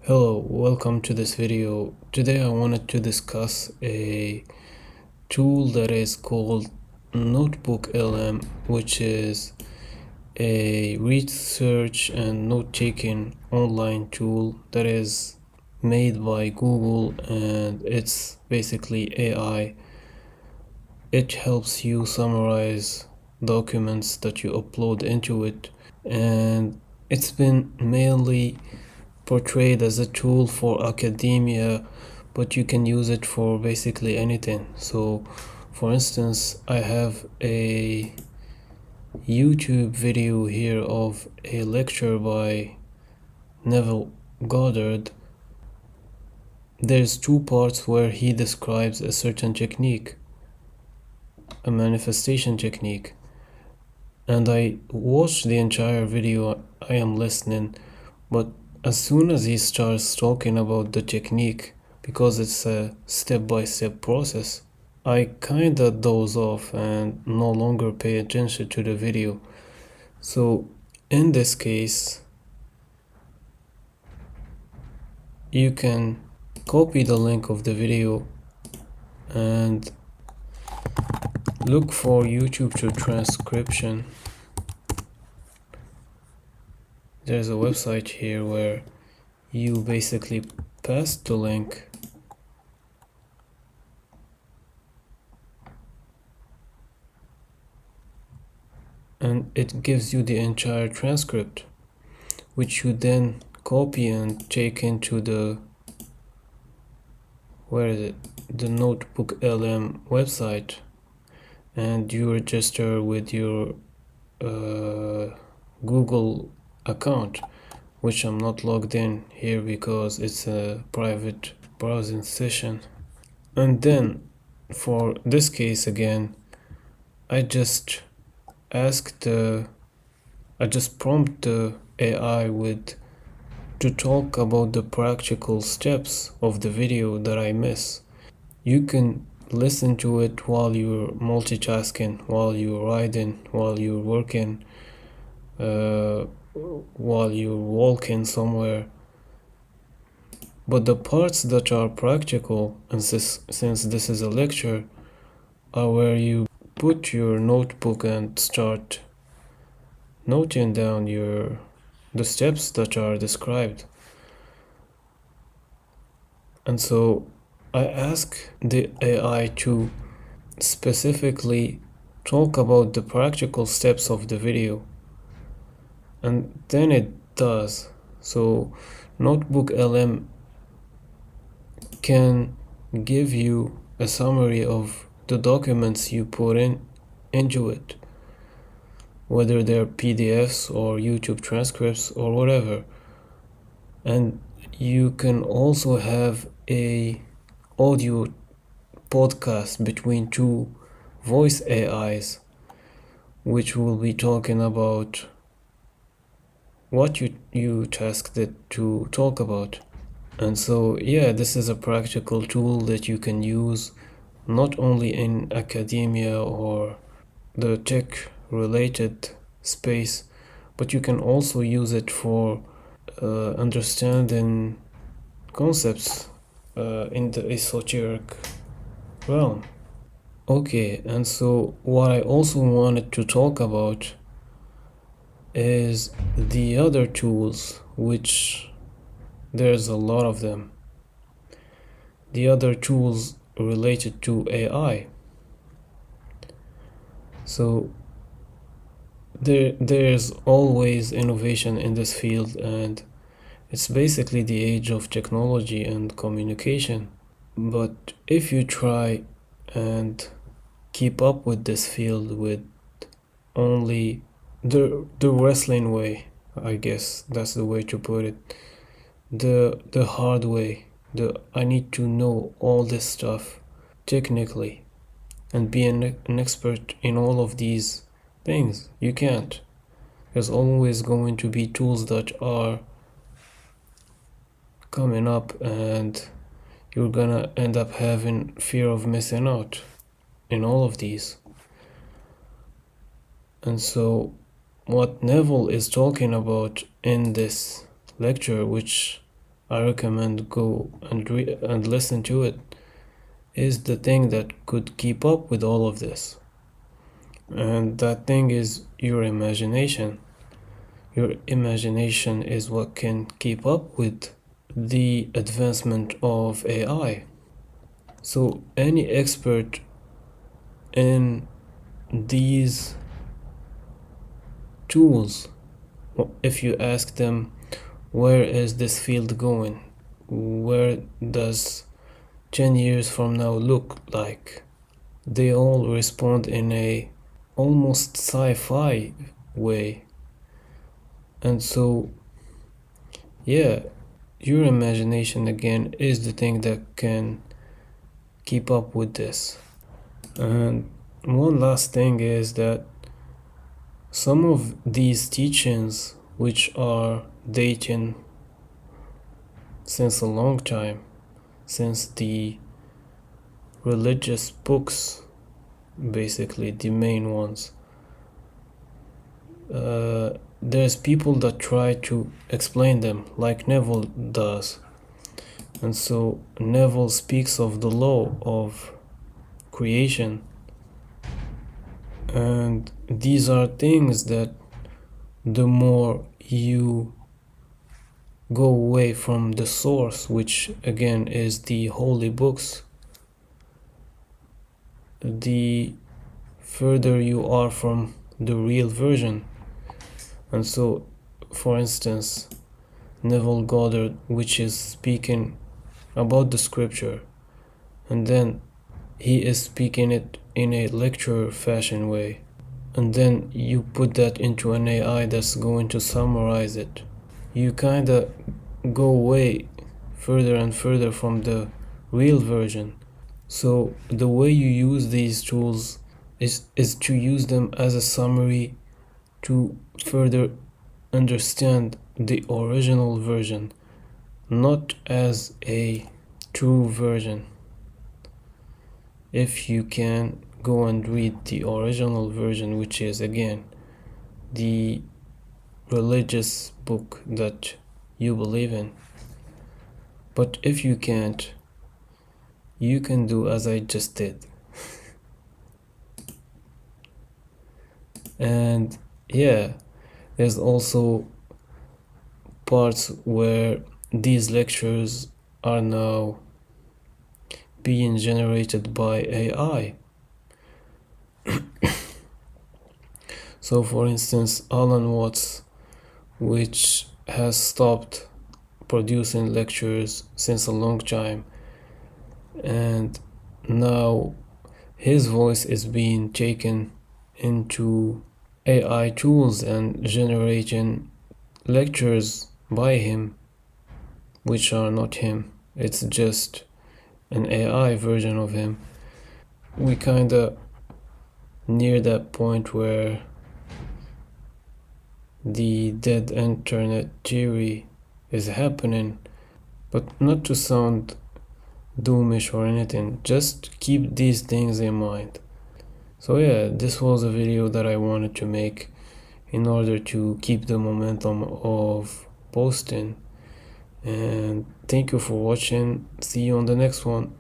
Hello, welcome to this video. Today I wanted to discuss a tool that is called Notebook LM, which is a research and note-taking online tool that is made by Google, and it's basically AI. It helps you summarize documents that you upload into it, and it's been mainly portrayed as a tool for academia, but you can use it for basically anything. So for instance, I have a YouTube video here of a lecture by Neville Goddard. There's two parts where he describes a certain technique, a manifestation technique, and I watched the entire video. I am listening, but as soon as he starts talking about the technique, because it's a step-by-step process, I kinda doze off and no longer pay attention to the video. So in this case, you can copy the link of the video and look for YouTube to transcription. There's a website here where you basically paste the link and it gives you the entire transcript, which you then copy and take into the the Notebook LM website, and you register with your Google account, which I'm not logged in here because it's a private browsing session. And then for this case again, I just prompt the AI to talk about the practical steps of the video that I miss. You can listen to it while you're multitasking, while you're riding, while you're working, while you're walking somewhere. But the parts that are practical, and since this is a lecture, are where you put your notebook and start noting down the steps that are described. And so I ask the AI to specifically talk about the practical steps of the video, and then it does. So Notebook LM can give you a summary of the documents you put into it, whether they're PDFs or YouTube transcripts or whatever. And you can also have a audio podcast between two voice AIs, which will be talking about what you tasked it to talk about. And so yeah, this is a practical tool that you can use not only in academia or the tech related space, but you can also use it for understanding concepts in the esoteric realm. Okay, and so what I also wanted to talk about is the other tools, which there's a lot of them. The other tools related to AI. So there's always innovation in this field, and it's basically the age of technology and communication. But if you try and keep up with this field with only the wrestling way, I guess that's the way to put it, the hard way, I need to know all this stuff technically and be an expert in all of these things, you can't. There's always going to be tools that are coming up, and you're gonna end up having fear of missing out in all of these. And so what Neville is talking about in this lecture, which I recommend go and listen to it, is the thing that could keep up with all of this. And that thing is your imagination. Your imagination is what can keep up with the advancement of AI. So any expert in these tools, if you ask them, where is this field going? Where does 10 years from now look like? They all respond in a almost sci-fi way. And so, yeah, your imagination again is the thing that can keep up with this. And one last thing is that some of these teachings, which are dating since a long time, since the religious books, basically the main ones, there's people that try to explain them, like Neville does. And so Neville speaks of the law of creation, and these are things that the more you go away from the source, which again is the holy books, the further you are from the real version. And so, for instance, Neville Goddard, which is speaking about the scripture, and then he is speaking it in a lecture fashion way, and then you put that into an AI that's going to summarize it. You kinda go way further and further from the real version. So the way you use these tools is to use them as a summary to further understand the original version, not as a true version. If you can go and read the original version, which is again the religious book that you believe in. But if you can't, you can do as I just did. And yeah, there's also parts where these lectures are now being generated by AI. So for instance, Alan Watts, which has stopped producing lectures since a long time, and now his voice is being taken into AI tools and generating lectures by him, which are not him. It's just an AI version of him. We kinda near that point where the dead internet theory is happening, but not to sound doomish or anything, just keep these things in mind. So yeah, this was a video that I wanted to make in order to keep the momentum of posting, and thank you for watching. See you on the next one.